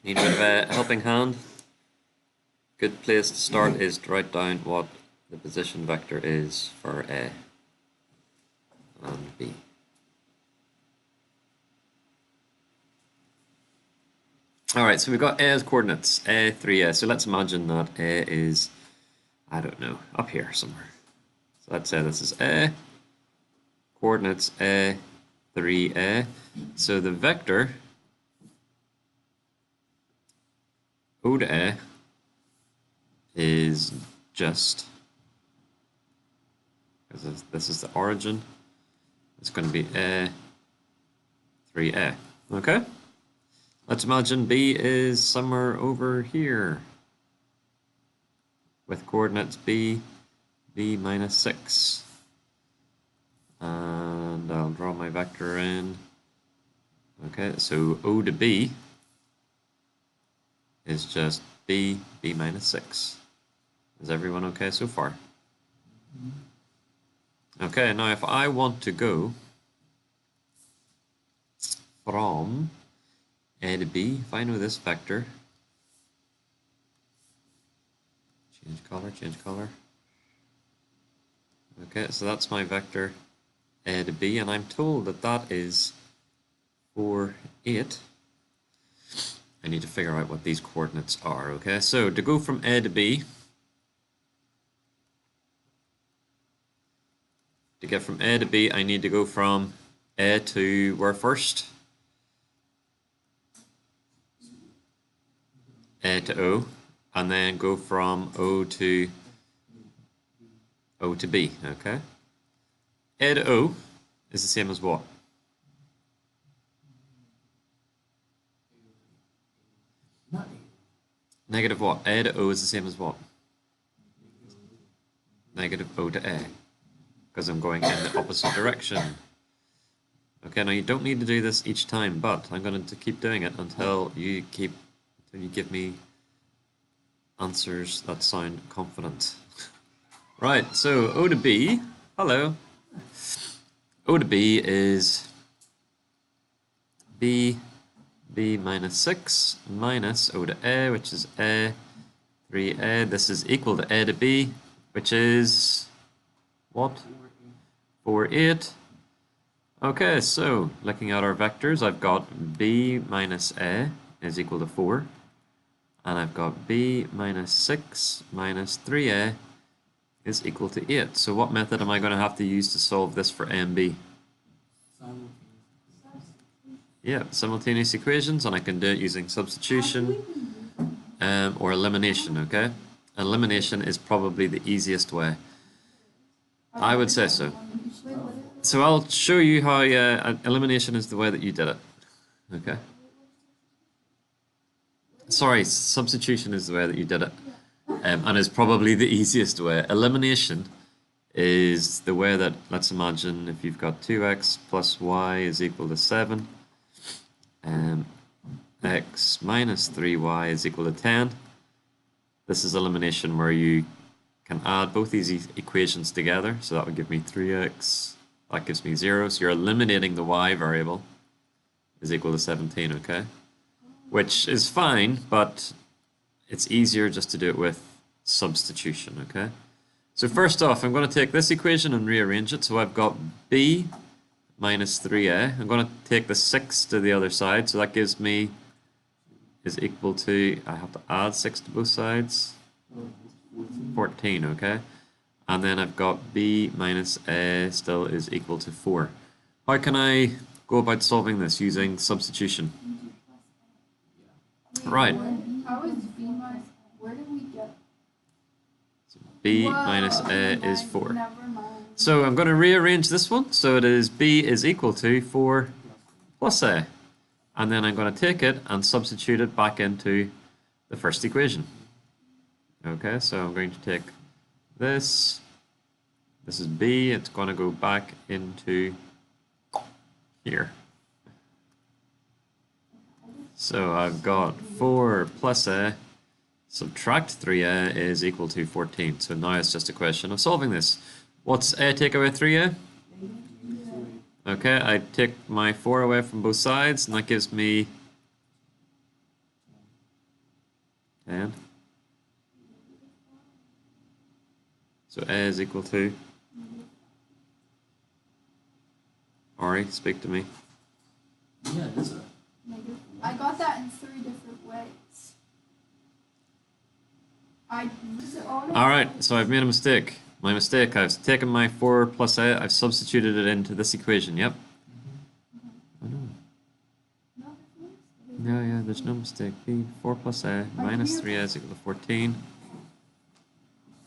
Need a bit of a helping hand? Good place to start is to write down what the position vector is for A and B. Alright, so we've got A's coordinates, A, 3A. So let's imagine that A is, I don't know, up here somewhere. So let's say this is A, coordinates A, 3A. So the vector O to A is just, because this is the origin, it's going to be A, 3A. Okay? Let's imagine B is somewhere over here with coordinates B, B minus 6. And I'll draw my vector in. Okay, so O to B is just B, B minus 6. Is everyone okay so far? Okay, now if I want to go from A to B, if I know this vector, change color. Okay, so that's my vector A to B, and I'm told that that is 4, 8. I need to figure out what these coordinates are, okay? So to go from A to B, to get from A to B, I need to go from A to where first? A to O, and then go from O to B, okay? A to O is the same as what? Negative what? A to O is the same as what? Negative O to A, because I'm going in the opposite direction. Okay, now you don't need to do this each time, but I'm going to keep doing it until you give me answers that sound confident. Right, so O to B, hello. O to B is B, B minus 6 minus O to A, which is A, 3A. This is equal to A to B, which is what? 4, 8. Okay, so looking at our vectors, I've got B minus A is equal to 4. And I've got B minus 6 minus 3A is equal to 8. So what method am I going to have to use to solve this for A and B? Yeah, simultaneous equations, and I can do it using substitution or elimination, okay? Elimination is probably the easiest way. I would say so. So I'll show you how elimination is the way that you did it, okay? Sorry, substitution is the way that you did it, and is probably the easiest way. Elimination is the way that, let's imagine if you've got 2x plus y is equal to 7, x minus 3y is equal to 10. This is elimination where you can add both these equations together, so that would give me 3x, that gives me 0, so you're eliminating the y variable is equal to 17, okay? Which is fine, but it's easier just to do it with substitution, okay? So first off, I'm going to take this equation and rearrange it. So I've got B minus 3A. I'm going to take the 6 to the other side, so that gives me is equal to, I have to add 6 to both sides, 14, okay? And then I've got B minus A still is equal to 4. How can I go about solving this using substitution? Right. How is B minus, where did we get? So B minus A is 4. So I'm going to rearrange this one. So it is B is equal to 4 plus A. And then I'm going to take it and substitute it back into the first equation. Okay, so I'm going to take this. This is B. It's going to go back into here. So I've got 4 plus A, subtract 3A is equal to 14. So now it's just a question of solving this. What's A take away 3A? Okay, I take my 4 away from both sides, and that gives me 10. So A is equal to, Ari, speak to me. Yeah, that's a. I got that in 3 different ways. Alright, so I've made a mistake. My mistake, I've taken my 4 plus A, I've substituted it into this equation, yep. I know. Yeah, there's no mistake. B, 4 plus A, minus 3A is equal to 14.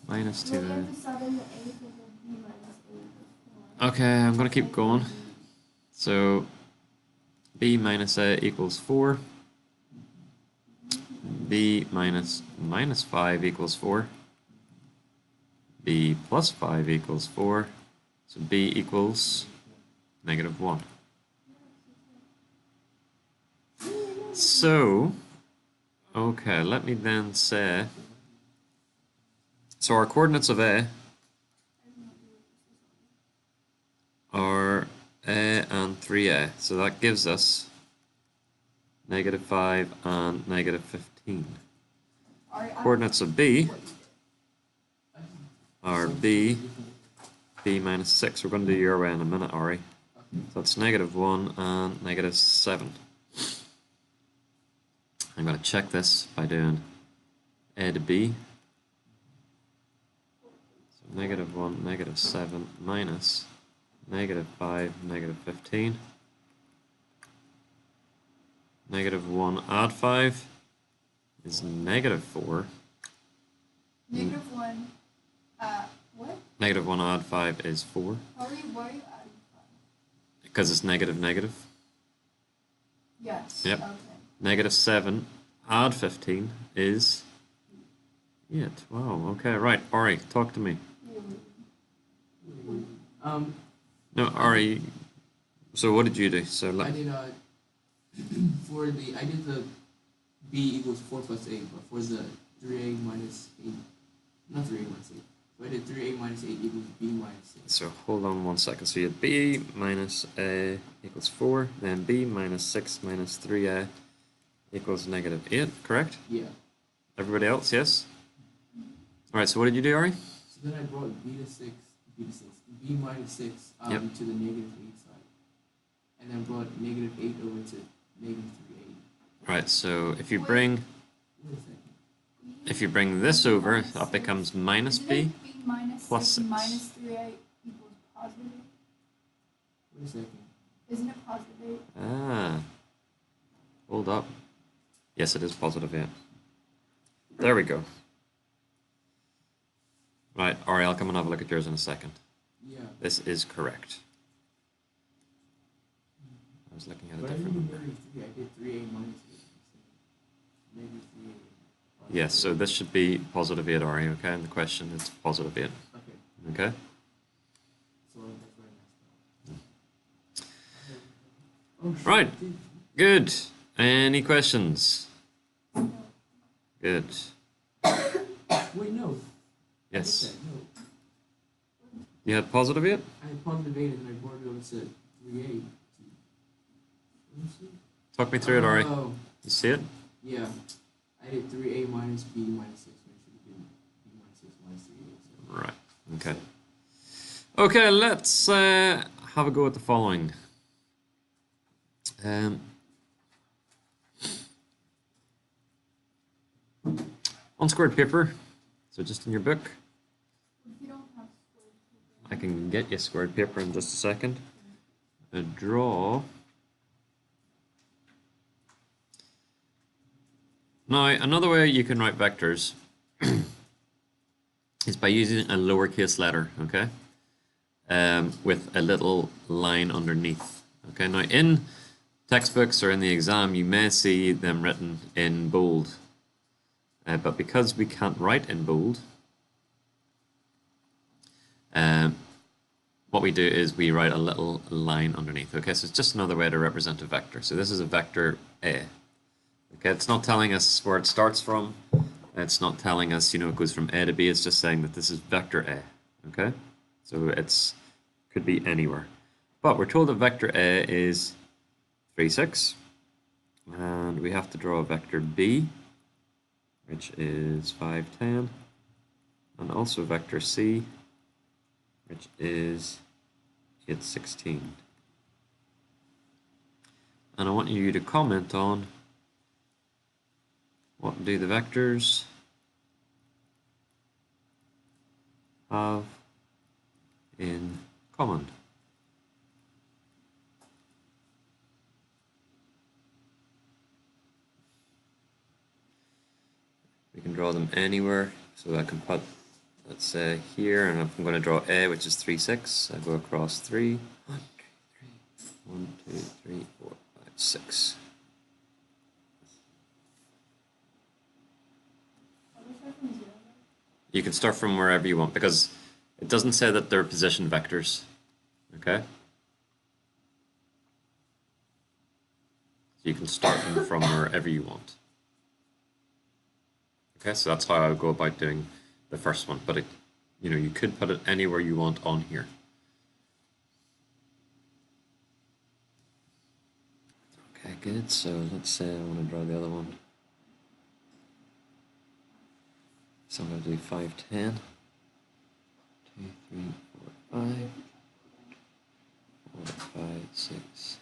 Minus 2A. Okay, I'm going to keep going. So, B minus A equals 4. B minus 5 equals 4. B plus 5 equals 4. So B equals negative 1. So, okay, let me then say, so our coordinates of A are A and 3A. So that gives us negative 5 and negative 15. Coordinates of B are B minus 6. We're going to do your way in a minute, Ari. So that's negative 1 and negative 7. I'm going to check this by doing A to B. So negative 1, negative 7 minus negative 5, negative 15. Negative 1 add 5 is negative 4. Negative 1, what? Negative 1 add 5 is 4. Why are you adding 5? Because it's negative negative. Yes. Yep. Okay. Negative 7 add 15 is 8. Wow, okay, right. Ari, talk to me. No, Ari, so what did you do? So I did I did the B equals 4 plus 8, but for the 3A minus 8, not 3A minus 8. So I did 3A minus 8 equals B minus 6. So hold on 1 second. So you had B minus A equals 4, then B minus 6 minus 3A equals negative 8, correct? Yeah. Everybody else, yes? Alright, so what did you do, Ari? So then I brought B minus 6 Yep. to the negative 8 side. And then brought negative 8 over to negative 3A. Right, so if you bring Wait a second. this over, that becomes minus B minus plus 6 6. minus 3A equals positive 8? Wait a second. Isn't it positive 8? Ah, hold up. Yes, it is positive 8. There we go. Right, Ari, I'll come and have a look at yours in a second. Yeah. This is correct. I was looking at a But I different didn't number. do 3. I did 3A minus 8. Negative 3A. Yes, so this should be positive 8, Ari, okay? And the question is positive 8. Okay. Okay? So that's where I messed up. Oh, Right. Good. Any questions? Good. Wait, no. Yes. I did that, no. You had positive 8? I had positive 8 and then I brought it over to 3A. Talk me through it, Ari. Oh, You see it? yeah. I did 3A minus B minus 6. I should have been B minus 6 minus 3A. So. Right. Okay. Okay, let's have a go at the following. On squared paper, so just in your book. If you don't have squared paper. I can get you squared paper in just a second. Draw. Now, another way you can write vectors is by using a lowercase letter, okay? With a little line underneath. Okay, now in textbooks or in the exam, you may see them written in bold. But because we can't write in bold, what we do is we write a little line underneath. Okay, so it's just another way to represent a vector. So this is a vector A. Okay, it's not telling us where it starts from. It's not telling us, it goes from A to B. It's just saying that this is vector A. Okay, so it's could be anywhere. But we're told that vector A is 3, 6. And we have to draw a vector B right which is 5, 10, and also vector C, which is 8, 16. And I want you to comment on what do the vectors have in common. We can draw them anywhere, so I can put, let's say, here, and if I'm going to draw A, which is 3, 6, I go across 3. 1, 2, 3, 4, 5, 6. You can start from wherever you want, because it doesn't say that they're position vectors, okay? So you can start them from wherever you want. Okay, so that's how I would go about doing the first one, but you could put it anywhere you want on here. Okay, good. So let's say I want to draw the other one. So I'm going to do 5, 10. 2, 3, 4, 5. 4, 5, 6.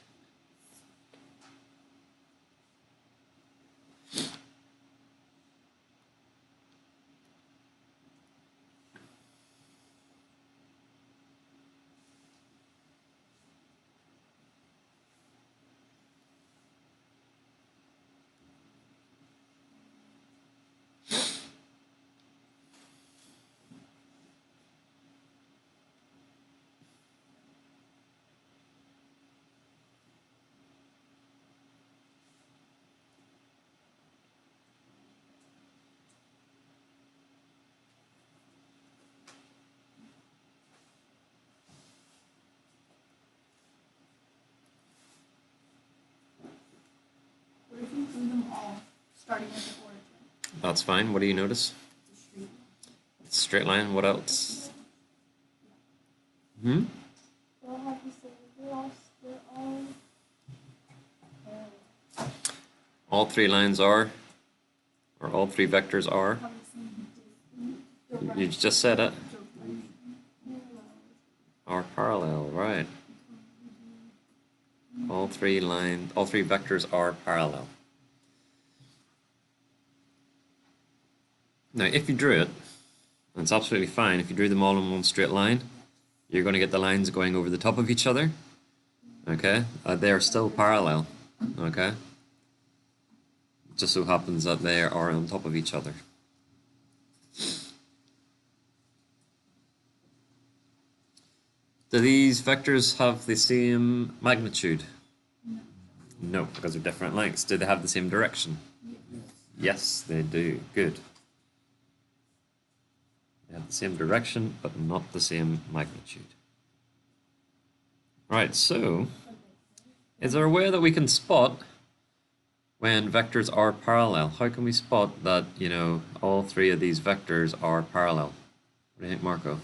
What if you drew them all starting at the origin? That's fine. What do you notice? It's a straight Straight line. line. What else? Hmm? They'll have the same. They're all All 3 lines are, or all 3 vectors are. have the same You just said it. direction. Are parallel, right? All 3 vectors are parallel. Now, if you drew it, and it's absolutely fine. If you drew them all in one straight line, you're going to get the lines going over the top of each other. Okay? They are still parallel. Okay? It just so happens that they are on top of each other. Do these vectors have the same magnitude? No, because they're different lengths. Do they have the same direction? Yes, they do. Good. They have the same direction, but not the same magnitude. Right, so is there a way that we can spot when vectors are parallel? How can we spot that, all 3 of these vectors are parallel? What do you think, Marco? If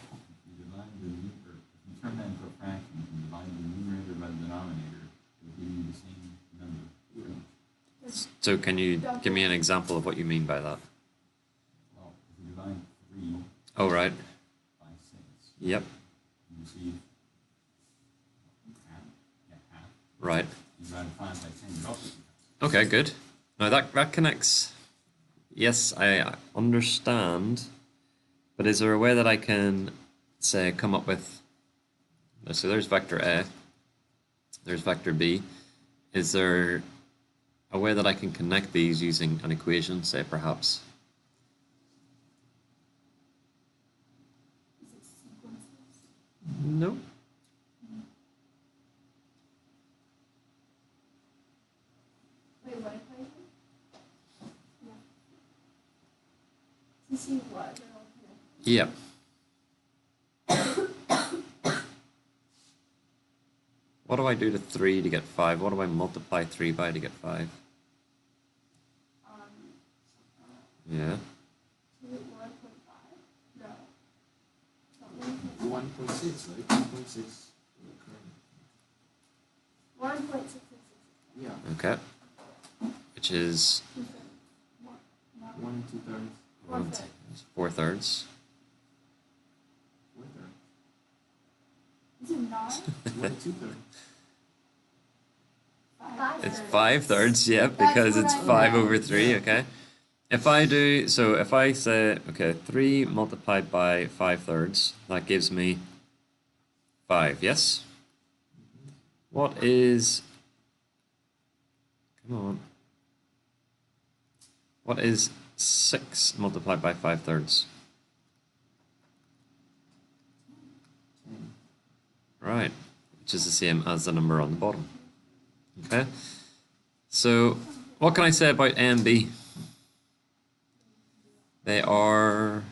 you divide if you turn that into a fraction, you can divide the numerator by the denominator, it will give you the same number. So can you give me an example of what you mean by that? Well, if you divide 3 Oh, right. by 6, Yep. you receive half. Right. You divide 5 by 10, you also receive Okay, good. Now that connects. Yes, I understand. But is there a way that I can, say, come up with... So there's vector A. There's vector B. Is there a way that I can connect these using an equation, say, perhaps? Is it sequences? No. Wait, what equation? Yeah. To see what they're all connected. Yep. What do I do to 3 to get 5? What do I multiply 3 by to get 5? Yeah. 1.5? No. 1.6, right? 1.6. 1.666. Yeah. Okay. Which is... 1, 1, 2/3. 4/3. 4/3. Is it not? What a 2/3. It's 5/3, yeah, because what it's I 5/3, Yeah. okay? If I do, so if I say, okay, 3 multiplied by 5/3, that gives me 5, yes? What is, come on, what is 6 multiplied by 5/3? 10. Right, which is the same as the number on the bottom. Okay, so what can I say about A and B? They are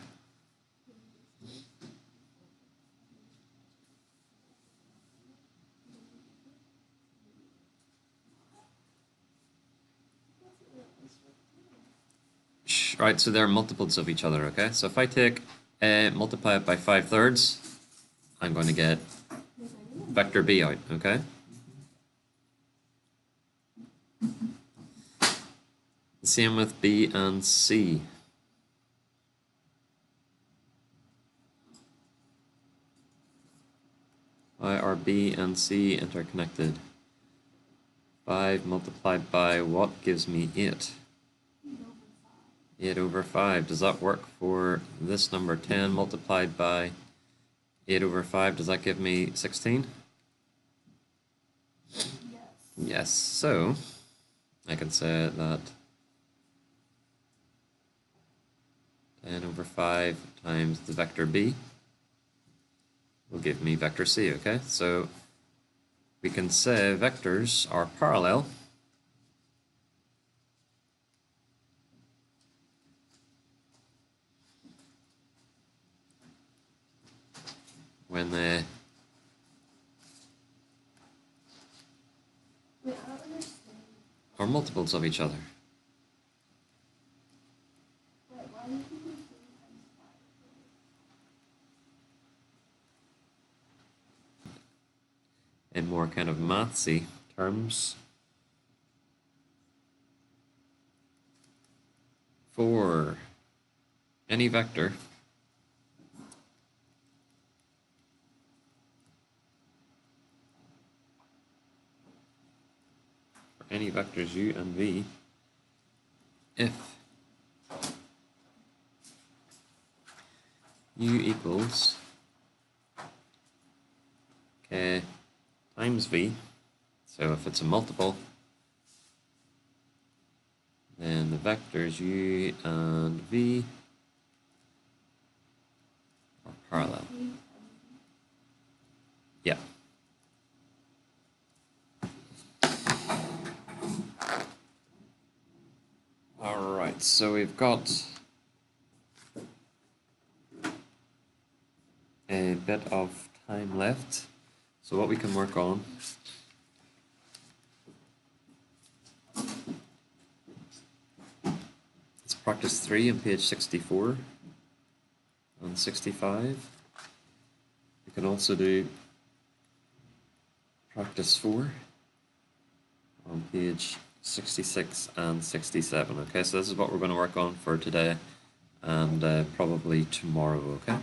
right, so they're multiples of each other, okay? So if I take A, multiply it by 5/3, I'm going to get vector B out, okay? The same with B and C. Why are B and C interconnected? 5 multiplied by what gives me 8? 8/5. Does that work for this number? 10 multiplied by 8/5. Does that give me 16? Yes. Yes. So I can say that 10/5 times the vector B will give me vector C, okay? So we can say vectors are parallel when they Wait, I don't understand. are multiples of each other. Wait, why do you think it's 3 times 5? In more kind of mathsy terms, for any vector any vectors u and v, if u equals k times v, so if it's a multiple, then the vectors u and v are parallel. Yeah. All right, so we've got a bit of time left. So what we can work on is practice 3 on page 64 and 65. We can also do practice 4 on page 66 and 67. Okay, so this is what we're going to work on for today and probably tomorrow, okay?